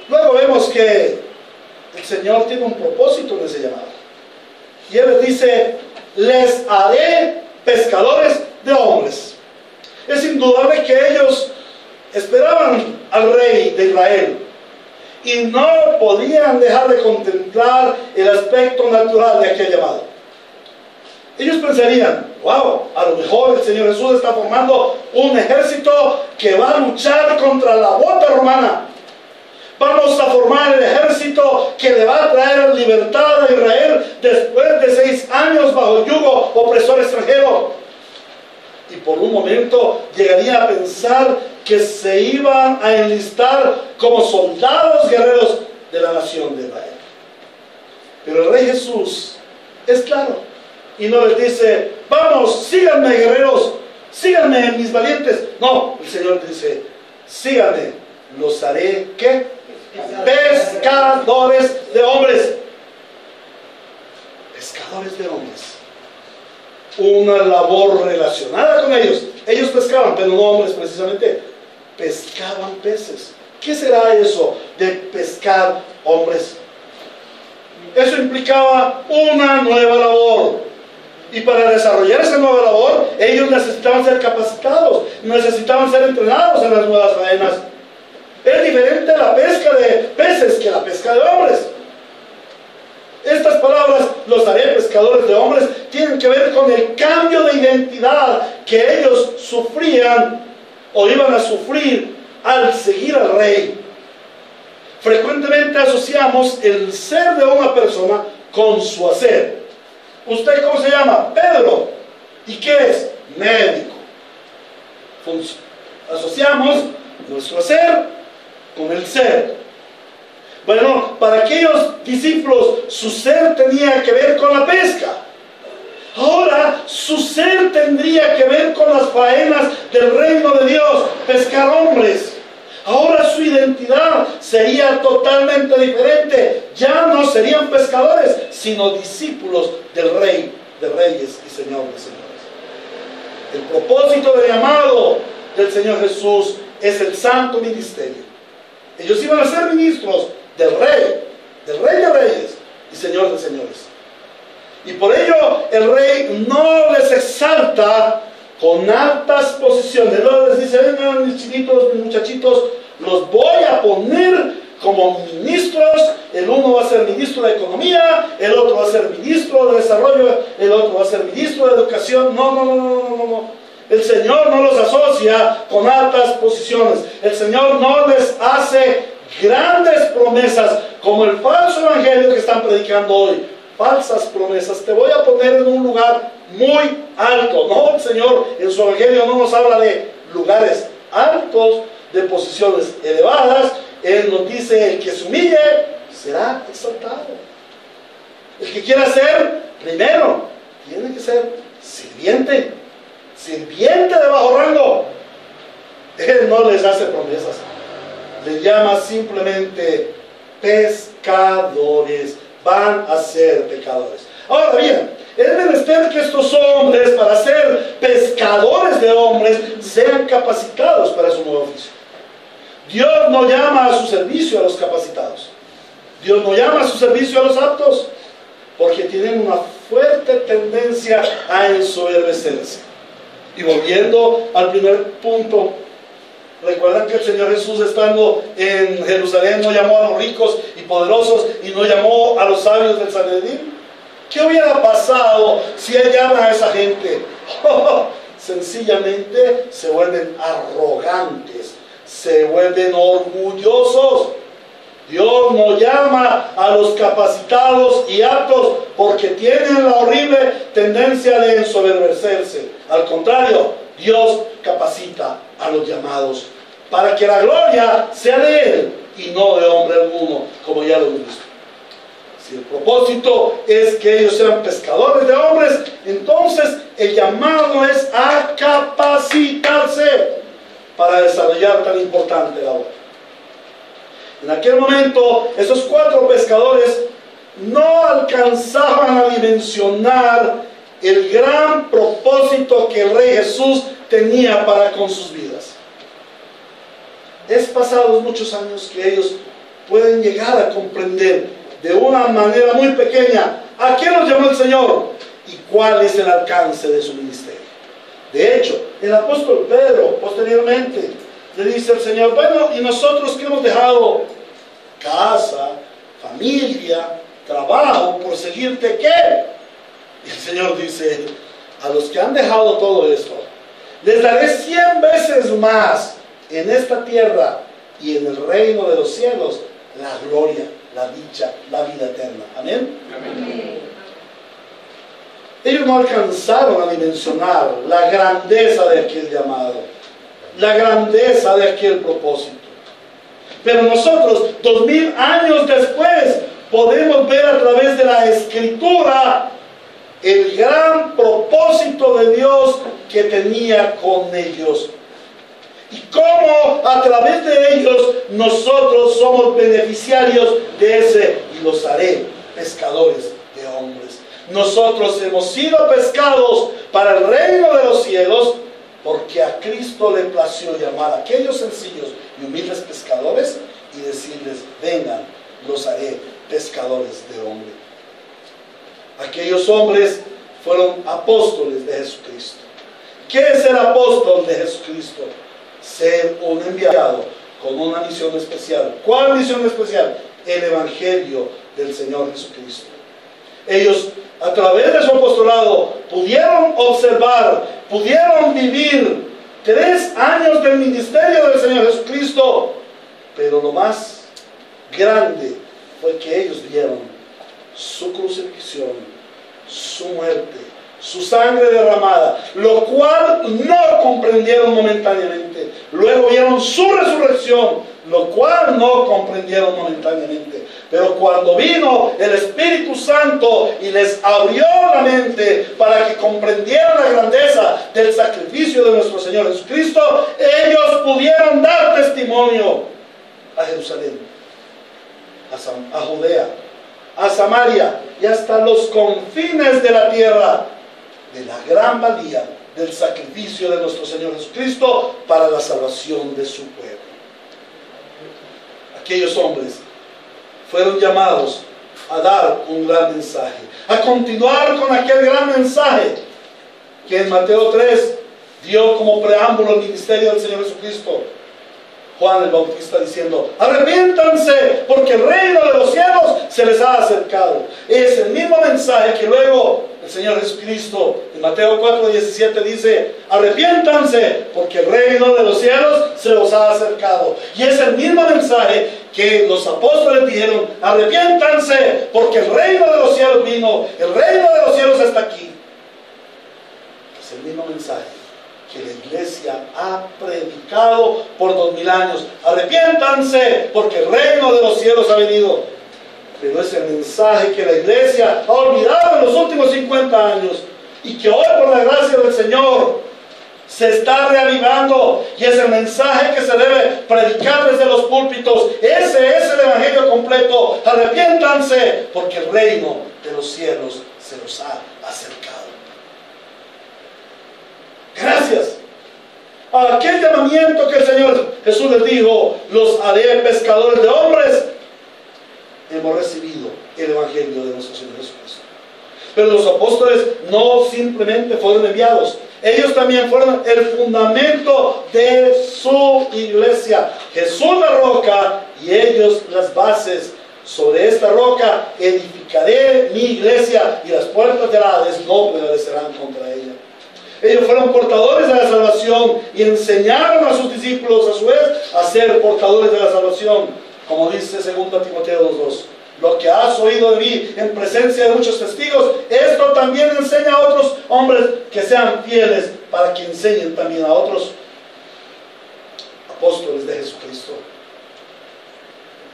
Luego vemos que el Señor tiene un propósito en ese llamado. Y Él les dice: les haré pescadores de hombres. Es indudable que ellos esperaban al Rey de Israel y no podían dejar de contemplar el aspecto natural de aquel llamado. Ellos pensarían: wow, a lo mejor el Señor Jesús está formando un ejército que va a luchar contra la bota romana. Vamos a formar el ejército que le va a traer libertad a Israel después de 6 años bajo el yugo opresor extranjero. Y por un momento llegaría a pensar que se iban a enlistar como soldados guerreros de la nación de Israel. Pero el Rey Jesús es claro y no les dice: vamos, síganme guerreros, síganme mis valientes. No, el Señor dice: síganme, los haré ¿qué? Pescadores de hombres. Pescadores de hombres. Una labor relacionada con ellos. Ellos pescaban, pero no hombres precisamente. Pescaban peces. ¿Qué será eso de pescar hombres? Eso implicaba una nueva labor. Y para desarrollar esa nueva labor, ellos necesitaban ser capacitados, necesitaban ser entrenados en las nuevas faenas. Es diferente la pesca de peces que la pesca de hombres. Estas palabras, los haré pescadores de hombres, tienen que ver con el cambio de identidad que ellos sufrían o iban a sufrir al seguir al Rey. Frecuentemente asociamos el ser de una persona con su hacer. ¿Usted cómo se llama? Pedro. ¿Y qué es? Médico. Asociamos nuestro hacer con el ser. Bueno, para aquellos discípulos su ser tenía que ver con la pesca. Ahora su ser tendría que ver con las faenas del reino de Dios, pescar hombres. Ahora su identidad sería totalmente diferente. Ya no serían pescadores, sino discípulos del Rey de Reyes y Señor de Señores. El propósito del llamado del Señor Jesús es el santo ministerio. Ellos iban a ser ministros del Rey de Reyes y Señor de Señores. Y por ello el Rey no les exalta con altas posiciones. No les dice: vengan mis chinitos, mis muchachitos, los voy a poner como ministros. El uno va a ser ministro de Economía, el otro va a ser ministro de Desarrollo, el otro va a ser ministro de Educación. No. El Señor no los asocia con altas posiciones. El Señor no les hace grandes promesas como el falso evangelio que están predicando hoy. Falsas promesas: te voy a poner en un lugar muy alto. No, el Señor en su evangelio no nos habla de lugares altos, de posiciones elevadas. Él nos dice: el que se humille será exaltado. El que quiera ser primero tiene que ser sirviente. sirviente de bajo rango. Él no les hace promesas, les llama simplemente pescadores, van a ser pecadores. Ahora bien, es menester que estos hombres, para ser pescadores de hombres, sean capacitados para su nuevo oficio. Dios no llama a su servicio a los capacitados, Dios no llama a su servicio a los aptos, porque tienen una fuerte tendencia a ensoberbecerse. Y volviendo al primer punto, recuerdan que el Señor Jesús, estando en Jerusalén, no llamó a los ricos y poderosos y no llamó a los sabios del Sanedrín. ¿Qué hubiera pasado si Él llama a esa gente? Sencillamente se vuelven arrogantes, se vuelven orgullosos. Dios no llama a los capacitados y aptos porque tienen la horrible tendencia de ensoberbecerse. Al contrario, Dios capacita a los llamados para que la gloria sea de Él y no de hombre alguno, como ya lo hemos visto. Si el propósito es que ellos sean pescadores de hombres, entonces el llamado es a capacitarse para desarrollar tan importante labor. En aquel momento, esos 4 pescadores no alcanzaban a dimensionar el gran propósito que el Rey Jesús tenía para con sus vidas. Es pasados muchos años que ellos pueden llegar a comprender de una manera muy pequeña a qué los llamó el Señor y cuál es el alcance de su ministerio. De hecho, el apóstol Pedro posteriormente le dice al Señor: bueno, ¿y nosotros que hemos dejado casa, familia, trabajo por seguirte, qué? Y el Señor dice: a los que han dejado todo esto, les daré 100 veces más en esta tierra y en el reino de los cielos la gloria, la dicha, la vida eterna. Amén. Amén. Ellos no alcanzaron a dimensionar la grandeza de aquel llamado, la grandeza de aquel propósito. Pero nosotros, 2000 años después, podemos ver a través de la Escritura el gran propósito de Dios que tenía con ellos. Y cómo a través de ellos nosotros somos beneficiarios de ese: y los haré pescadores de hombres. Nosotros hemos sido pescados para el reino de los cielos, porque a Cristo le plació llamar a aquellos sencillos y humildes pescadores y decirles: vengan, los haré pescadores de hombres. Aquellos hombres fueron apóstoles de Jesucristo. ¿Qué es el apóstol de Jesucristo? Ser un enviado con una misión especial. ¿Cuál misión especial? El evangelio del Señor Jesucristo. Ellos, a través de su apostolado, pudieron observar, pudieron vivir 3 años del ministerio del Señor Jesucristo, pero lo más grande fue que ellos vieron su crucifixión, su muerte, su sangre derramada, lo cual no comprendieron momentáneamente. Luego vieron su resurrección, lo cual no comprendieron momentáneamente. Pero cuando vino el Espíritu Santo y les abrió la mente para que comprendieran la grandeza del sacrificio de nuestro Señor Jesucristo, ellos pudieron dar testimonio a Jerusalén, a Judea, a Samaria y hasta los confines de la tierra, de la gran valía del sacrificio de nuestro Señor Jesucristo para la salvación de su pueblo. Aquellos hombres fueron llamados a dar un gran mensaje, a continuar con aquel gran mensaje que en Mateo 3 dio como preámbulo el ministerio del Señor Jesucristo. Juan el Bautista diciendo: arrepiéntanse porque el reino de los cielos se les ha acercado. Es el mismo mensaje que luego el Señor Jesucristo en Mateo 4:17 dice: arrepiéntanse porque el reino de los cielos se los ha acercado. Y es el mismo mensaje que los apóstoles dijeron: arrepiéntanse porque el reino de los cielos vino, el reino de los cielos está aquí. Es el mismo mensaje que la iglesia ha predicado por 2000 años. Arrepiéntanse porque el reino de los cielos ha venido. Pero es el mensaje que la iglesia ha olvidado en los últimos 50 años y que hoy, por la gracia del Señor, se está reavivando y es el mensaje que se debe predicar desde los púlpitos. Ese es el evangelio completo. Arrepiéntanse porque el reino de los cielos se los ha acercado. Gracias a aquel llamamiento que el Señor Jesús les dijo: los haré pescadores de hombres, hemos recibido el evangelio de nuestro Señor Jesucristo. Pero los apóstoles no simplemente fueron enviados, ellos también fueron el fundamento de su iglesia. Jesús la roca y ellos las bases. Sobre esta roca edificaré mi iglesia y las puertas del Hades no prevalecerán contra ella. Ellos fueron portadores de la salvación y enseñaron a sus discípulos a su vez a ser portadores de la salvación. Como dice 2 Timoteo 2:2. Lo que has oído de mí en presencia de muchos testigos, esto también enseña a otros hombres que sean fieles para que enseñen también a otros. Apóstoles de Jesucristo,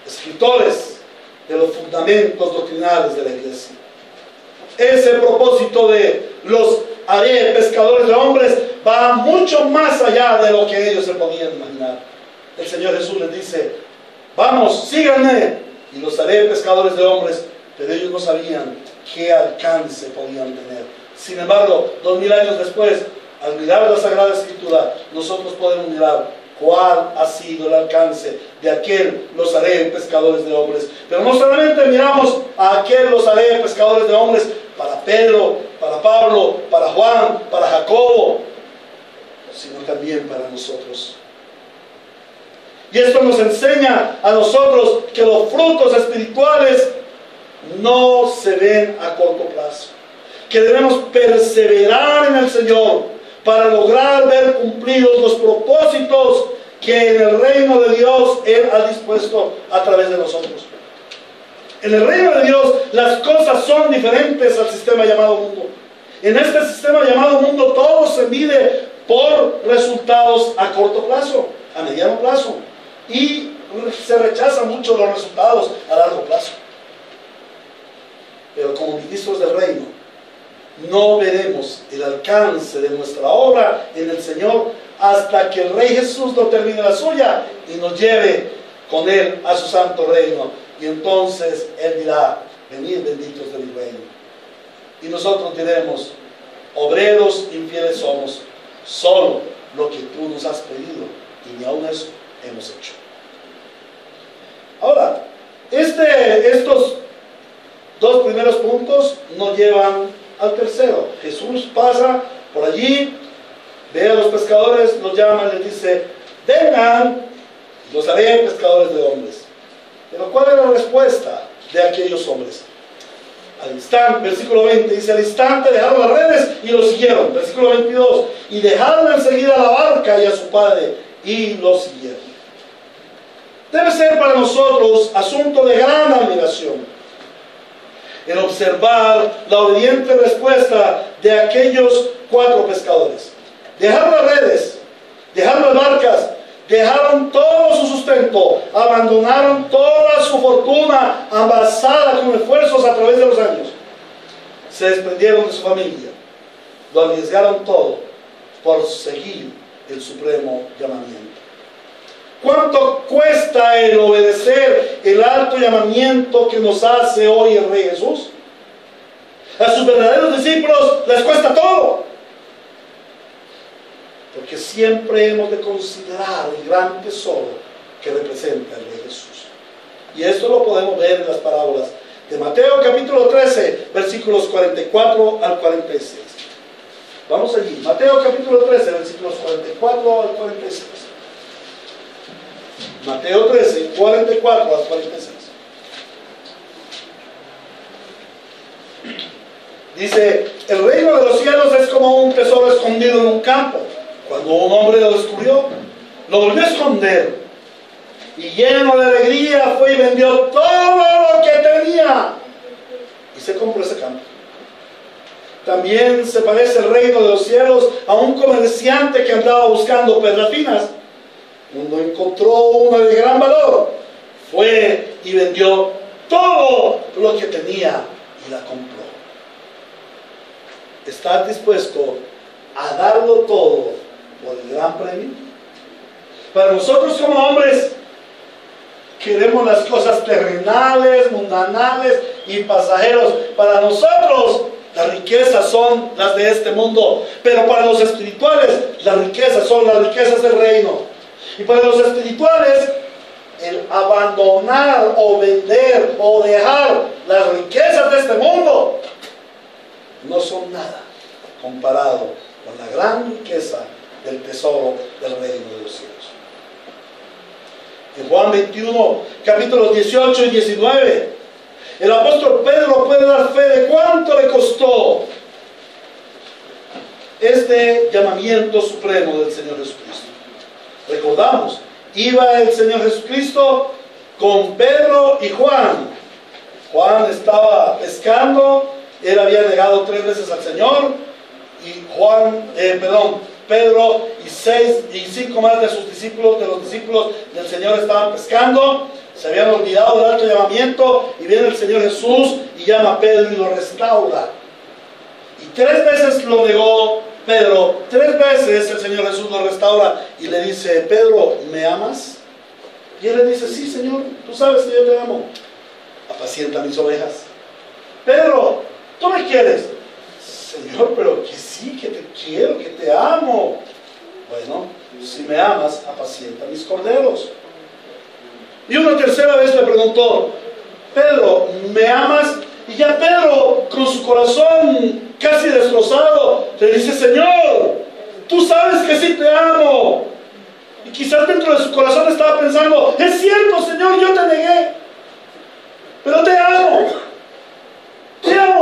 escritores de los fundamentos doctrinales de la iglesia. Ese propósito de los haré pescadores de hombres va mucho más allá de lo que ellos se podían imaginar. El Señor Jesús les dice: vamos, síganme y los haré pescadores de hombres. Pero ellos no sabían qué alcance podían tener. Sin embargo, 2000 años después, al mirar la Sagrada Escritura, nosotros podemos mirar cuál ha sido el alcance de aquel los haré pescadores de hombres. Pero no solamente miramos a aquel los haré pescadores de hombres para Pedro, para Pablo, para Juan, para Jacobo, sino también para nosotros. Y esto nos enseña a nosotros que los frutos espirituales no se ven a corto plazo, que debemos perseverar en el Señor para lograr ver cumplidos los propósitos que en el reino de Dios Él ha dispuesto a través de nosotros. En el reino de Dios las cosas son diferentes al sistema llamado mundo. En este sistema llamado mundo todo se mide por resultados a corto plazo, a mediano plazo, y se rechazan mucho los resultados a largo plazo. Pero como ministros del reino no veremos el alcance de nuestra obra en el Señor hasta que el Rey Jesús no termine la suya y nos lleve con Él a su santo reino. Y entonces Él dirá: venid benditos de mi reino. Y nosotros diremos: obreros infieles somos, solo lo que tú nos has pedido, y ni aun eso hemos hecho. Ahora, estos dos primeros puntos nos llevan al tercero. Jesús pasa por allí, ve a los pescadores, los llama y les dice: vengan, los haré pescadores de hombres. Pero ¿cuál es la respuesta de aquellos hombres? Al instante, versículo 20 dice: al instante dejaron las redes y lo siguieron. Versículo 22: y dejaron enseguida la barca y a su padre y lo siguieron. Debe ser para nosotros asunto de gran admiración el observar la obediente respuesta de aquellos 4 pescadores. Dejaron las redes, dejaron las barcas, dejaron todo su sustento, abandonaron toda su fortuna amasada con esfuerzos a través de los años. Se desprendieron de su familia, lo arriesgaron todo por seguir el supremo llamamiento. ¿Cuánto cuesta el obedecer el alto llamamiento que nos hace hoy el Rey Jesús? A sus verdaderos discípulos les cuesta todo. Porque siempre hemos de considerar el gran tesoro que representa el Rey Jesús. Y esto lo podemos ver en las parábolas de Mateo capítulo 13, versículos 44 al 46. Vamos allí, Mateo capítulo 13, versículos 44 al 46. Mateo 13, 44 al 46. Dice: el reino de los cielos es como un tesoro escondido en un campo. Cuando un hombre lo descubrió, lo volvió a esconder, y lleno de alegría fue y vendió todo lo que tenía y se compró ese campo. También se parece el reino de los cielos a un comerciante que andaba buscando perlas finas. Cuando encontró una de gran valor, fue y vendió todo lo que tenía y la compró. ¿Estás dispuesto a darlo todo por el gran premio. Para nosotros como hombres, queremos las cosas terrenales, mundanales y pasajeros. Para nosotros, las riquezas son las de este mundo. Pero para los espirituales, las riquezas son las riquezas del reino. Y para los espirituales, el abandonar o vender o dejar las riquezas de este mundo no son nada comparado con la gran riqueza del tesoro del reino de los cielos. En Juan 21, capítulos 18 y 19, el apóstol Pedro puede dar fe de cuánto le costó este llamamiento supremo del Señor Jesucristo. Recordamos, iba el Señor Jesucristo con Pedro y Juan. Juan estaba pescando, él había negado 3 veces al Señor, y Pedro y 5 más de sus discípulos, de los discípulos del Señor, estaban pescando, se habían olvidado del alto llamamiento, y viene el Señor Jesús y llama a Pedro y lo restaura. Y 3 veces lo negó Pedro, 3 veces el Señor Jesús lo restaura y le dice: Pedro, ¿me amas? Y él le dice: sí, Señor, tú sabes que yo te amo. Apacienta mis ovejas. Pedro, ¿tú me quieres? Señor, pero que sí, que te quiero, que te amo. Bueno, si me amas, apacienta mis corderos. Y una tercera vez le preguntó: Pedro, ¿me amas? Y ya Pedro, con su corazón casi destrozado, le dice: Señor, tú sabes que sí te amo. Y quizás dentro de su corazón estaba pensando: es cierto, Señor, yo te negué, pero te amo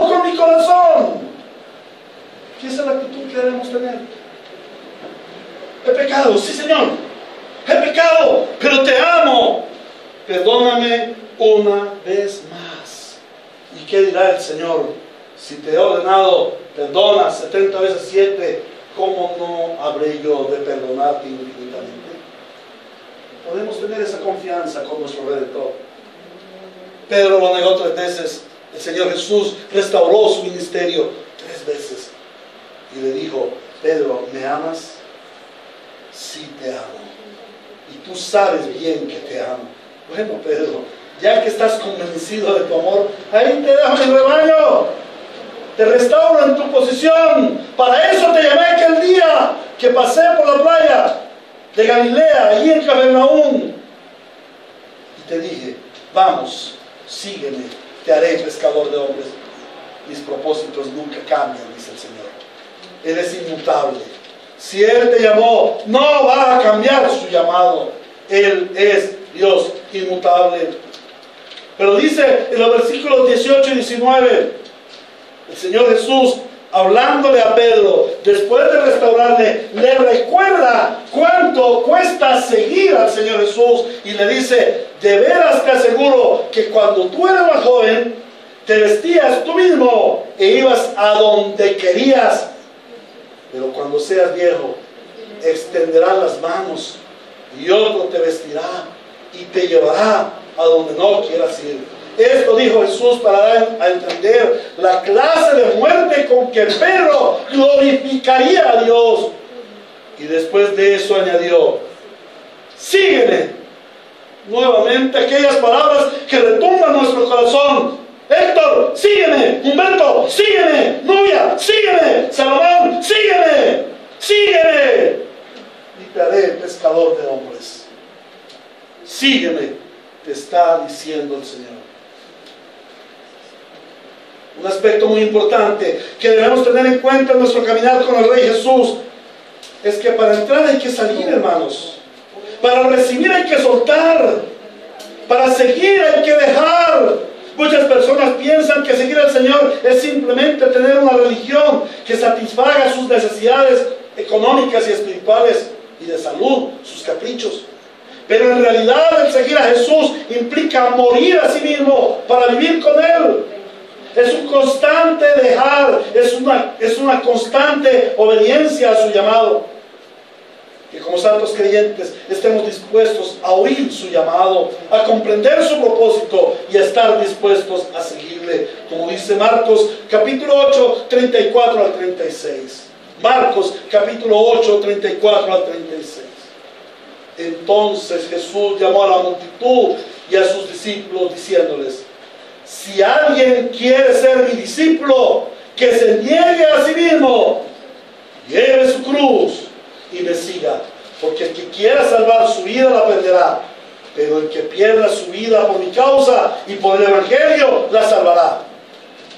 con mi corazón. ¿Qué es la actitud que debemos tener? He pecado, sí, Señor, he pecado, pero te amo. Perdóname una vez más. ¿Y qué dirá el Señor? Si te he ordenado, perdona 70 veces 7, ¿cómo no habré yo de perdonarte infinitamente? Podemos tener esa confianza con nuestro Redentor. Pedro lo negó 3 veces. El Señor Jesús restauró su ministerio 3 veces. Y le dijo: Pedro, ¿me amas? Sí te amo. Y tú sabes bien que te amo. Bueno, Pedro, ya que estás convencido de tu amor, ahí te dejo mi rebaño. Te restauro en tu posición. Para eso te llamé aquel día que pasé por la playa de Galilea, allí en Capernaum. Y te dije: vamos, sígueme, te haré pescador de hombres. Mis propósitos nunca cambian, dice el Señor. Él es inmutable. Si Él te llamó, no va a cambiar su llamado. Él es Dios inmutable. Pero dice en los versículos 18 y 19, el Señor Jesús, hablándole a Pedro, después de restaurarle, le recuerda cuánto cuesta seguir al Señor Jesús, y le dice: de veras te aseguro que cuando tú eras más joven, te vestías tú mismo e ibas a donde querías. Pero cuando seas viejo, extenderás las manos y otro te vestirá y te llevará a donde no quieras ir. Esto dijo Jesús para dar a entender la clase de muerte con que Pedro glorificaría a Dios. Y después de eso añadió: sígueme. Nuevamente aquellas palabras que retumban nuestro corazón. Héctor, sígueme. Humberto, sígueme. Nubia, sígueme. Salomón, sígueme. Sígueme. Y te haré pescador de hombres. Sígueme, te está diciendo el Señor. Un aspecto muy importante que debemos tener en cuenta en nuestro caminar con el Rey Jesús es que para entrar hay que salir, hermanos. Para recibir hay que soltar. Para seguir hay que dejar. Muchas personas piensan que seguir al Señor es simplemente tener una religión que satisfaga sus necesidades económicas y espirituales y de salud, sus caprichos. Pero en realidad el seguir a Jesús implica morir a sí mismo para vivir con Él. Es un constante dejar, es una constante obediencia a su llamado. Que como santos creyentes estemos dispuestos a oír su llamado, a comprender su propósito y a estar dispuestos a seguirle. Como dice Marcos capítulo 8, 34 al 36. Marcos capítulo 8, 34 al 36. Entonces Jesús llamó a la multitud y a sus discípulos diciéndoles: si alguien quiere ser mi discípulo, que se niegue a sí mismo, lleve su cruz y me siga. Porque el que quiera salvar su vida la perderá, pero el que pierda su vida por mi causa y por el evangelio la salvará.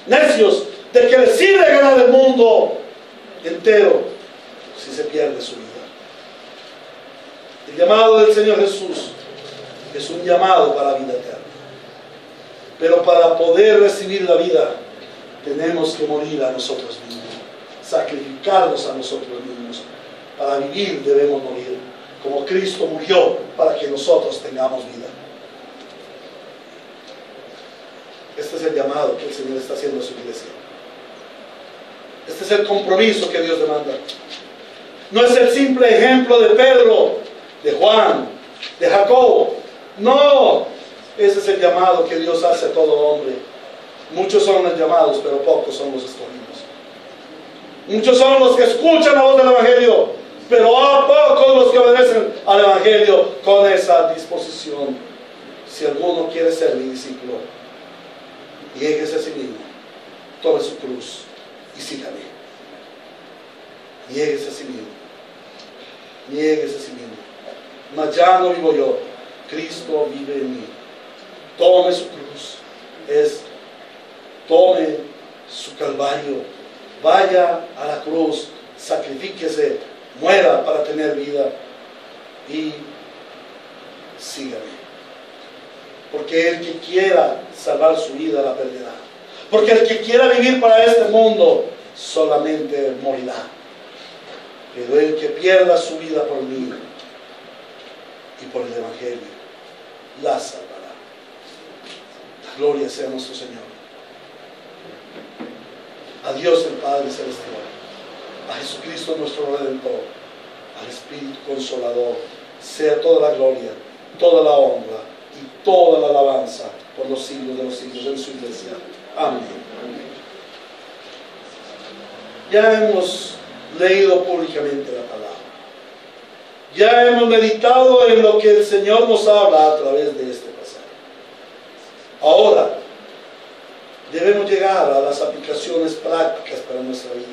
Necios, ¿de qué les sirve ganar el mundo entero si se pierde su vida? El llamado del Señor Jesús es un llamado para la vida eterna. Pero para poder recibir la vida, tenemos que morir a nosotros mismos, sacrificarnos a nosotros mismos. Para vivir debemos morir, como Cristo murió para que nosotros tengamos vida. Este es el llamado que el Señor está haciendo a su iglesia. Este es el compromiso que Dios demanda. No es el simple ejemplo de Pedro, de Juan, de Jacobo. No, ese es el llamado que Dios hace a todo hombre. Muchos son los llamados, pero pocos son los escogidos. Muchos son los que escuchan la voz del Evangelio, pero a pocos los que obedecen al Evangelio con esa disposición. Si alguno quiere ser mi discípulo, niéguese a sí mismo, tome su cruz y sígame. Niéguese a sí mismo. Niéguese a sí mismo. Mas ya no vivo yo, Cristo vive en mí. Tome su cruz, tome su calvario, vaya a la cruz, sacrifíquese, muera para tener vida y sígame. Porque el que quiera salvar su vida la perderá. Porque el que quiera vivir para este mundo solamente morirá. Pero el que pierda su vida por mí y por el Evangelio la salvará. La gloria sea a nuestro Señor. A Dios el Padre Celestial, a Jesucristo nuestro Redentor, al Espíritu Consolador, sea toda la gloria, toda la honra y toda la alabanza por los siglos de los siglos en su iglesia. Amén. Ya hemos leído públicamente la palabra. Ya hemos meditado en lo que el Señor nos habla a través de este pasaje. Ahora debemos llegar a las aplicaciones prácticas para nuestra vida.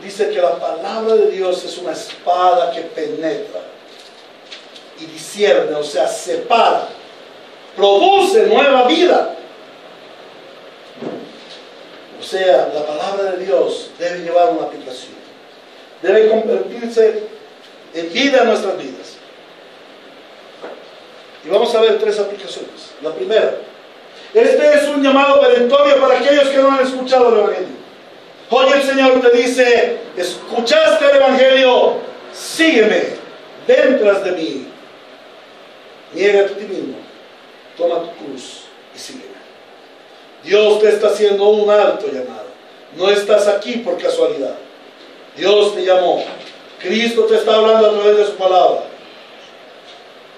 Dice que la palabra de Dios es una espada que penetra y discierne, o sea, separa, produce nueva vida. O sea, la palabra de Dios debe llevar una aplicación, debe convertirse en vida en nuestras vidas. Y vamos a ver 3 aplicaciones. La primera: este es un llamado perentorio para aquellos que no han escuchado el Evangelio. Hoy el Señor te dice: escuchaste el Evangelio, sígueme, ven tras de mí, niégate a ti mismo, toma tu cruz y sígueme. Dios te está haciendo un alto llamado. No estás aquí por casualidad. Dios te llamó. Cristo te está hablando a través de su palabra.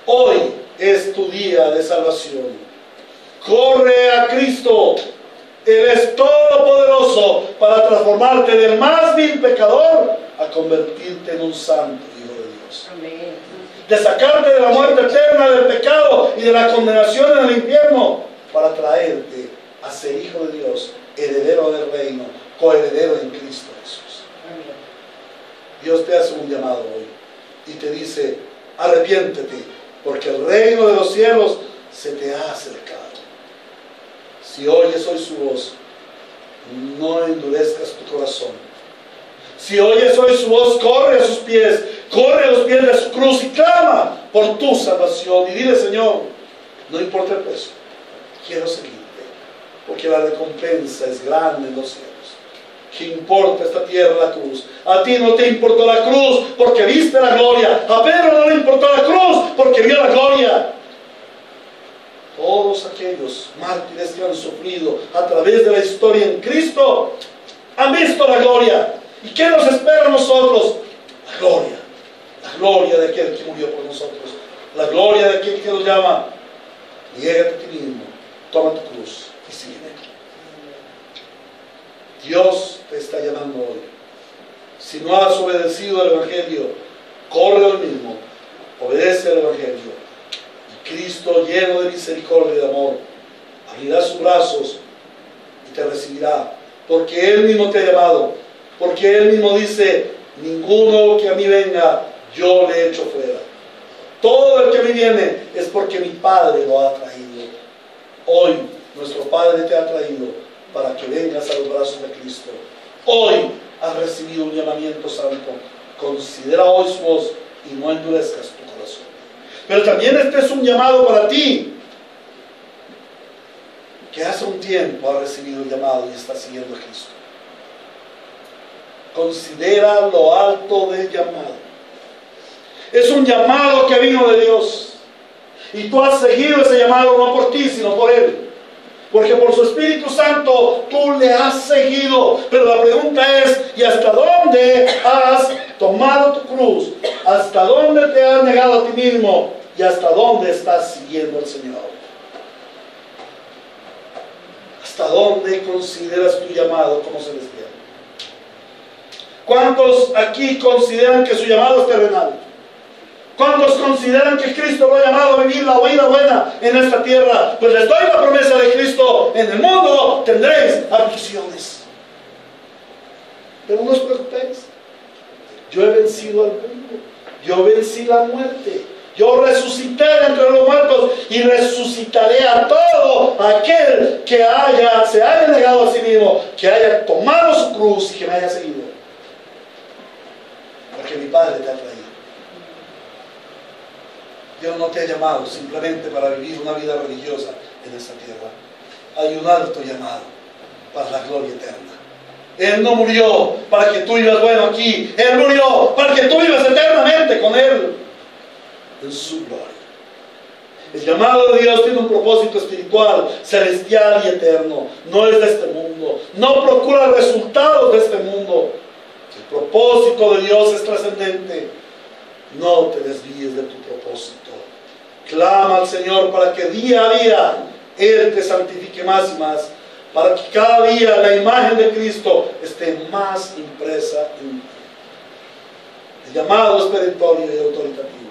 Hoy es tu día de salvación. Corre a Cristo. Él es todopoderoso para transformarte del más vil pecador a convertirte en un santo hijo de Dios. Amén. De sacarte de la muerte eterna, del pecado y de la condenación en el infierno, para traerte a ser hijo de Dios, heredero del reino, coheredero en Cristo Jesús. Amén. Dios te hace un llamado hoy y te dice: arrepiéntete, porque el reino de los cielos se te ha acercado. Si oyes hoy su voz, no endurezcas tu corazón. Si oyes hoy su voz, corre a sus pies, corre a los pies de su cruz y clama por tu salvación. Y dile: Señor, no importa el precio, quiero seguirte, porque la recompensa es grande en los cielos. ¿Qué importa esta tierra la cruz? A ti no te importó la cruz porque viste la gloria. A Pedro no le importó la cruz porque vio la gloria. Todos aquellos mártires que han sufrido a través de la historia en Cristo han visto la gloria. ¿Y qué nos espera a nosotros? La gloria. La gloria de aquel que murió por nosotros. La gloria de aquel que nos llama: niégate a ti mismo, toma tu cruz y sígueme. Dios te está llamando hoy Si no has obedecido al Evangelio, corre hoy mismo, obedece al Evangelio. Y Cristo, lleno de misericordia y de amor, abrirá sus brazos y te recibirá, porque Él mismo te ha llamado, porque Él mismo dice: ninguno que a mí venga, yo le echo fuera. Todo el que a mí viene es porque mi Padre lo ha traído. Hoy nuestro Padre te ha traído para que vengas a los brazos de Cristo. Hoy has recibido un llamamiento santo. Considera hoy su voz y no endurezcas tu corazón. Pero también este es un llamado para ti, que hace un tiempo has recibido el llamado y estás siguiendo a Cristo. Considera lo alto del llamado. Es un llamado que vino de Dios. Y tú has seguido ese llamado no por ti, sino por Él. Porque por su Espíritu Santo tú le has seguido. Pero la pregunta es: ¿y hasta dónde has tomado tu cruz? ¿Hasta dónde te has negado a ti mismo? ¿Y hasta dónde estás siguiendo al Señor? ¿Hasta dónde consideras tu llamado como celestial? ¿Cuántos aquí consideran que su llamado es terrenal? ¿Cuántos consideran que Cristo lo ha llamado a vivir la vida buena en esta tierra? Pues les doy la promesa de Cristo: en el mundo tendréis aflicciones. Pero no os preocupéis. Yo he vencido al mundo. Yo vencí la muerte. Yo resucité de entre los muertos y resucitaré a todo aquel que se haya negado a sí mismo, que haya tomado su cruz y que me haya seguido. Porque mi Padre te ha traído. Dios no te ha llamado simplemente para vivir una vida religiosa en esta tierra. Hay un alto llamado para la gloria eterna. Él no murió para que tú vivas bueno aquí. Él murió para que tú vivas eternamente con Él en su gloria. El llamado de Dios tiene un propósito espiritual, celestial y eterno. No es de este mundo. No procura resultados de este mundo. El propósito de Dios es trascendente. No te desvíes de tu propósito. Clama al Señor para que día a día Él te santifique más y más, para que cada día la imagen de Cristo esté más impresa en ti. El llamado es perentorio y autoritativo.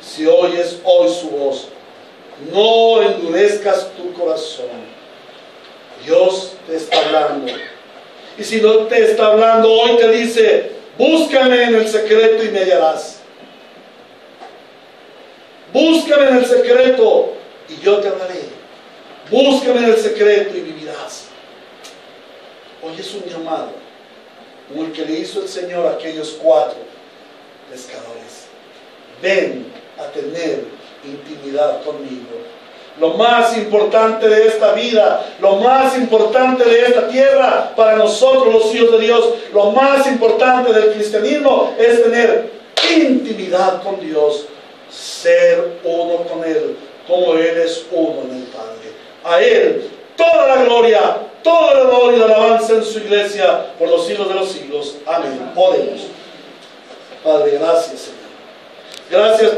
Si oyes hoy su voz, no endurezcas tu corazón. Dios te está hablando. Y si no te está hablando, hoy te dice: búscame en el secreto y me hallarás. Búscame en el secreto y yo te hablaré. Búscame en el secreto y vivirás. Hoy es un llamado como el que le hizo el Señor a aquellos 4 pescadores. Ven a tener intimidad conmigo. Lo más importante de esta vida, lo más importante de esta tierra para nosotros los hijos de Dios, lo más importante del cristianismo es tener intimidad con Dios, ser uno con Él, como Él es uno en el Padre. A Él toda la gloria, todo el honor y la alabanza en su iglesia por los siglos de los siglos. Amén. Oremos. Padre, gracias, Señor. Gracias.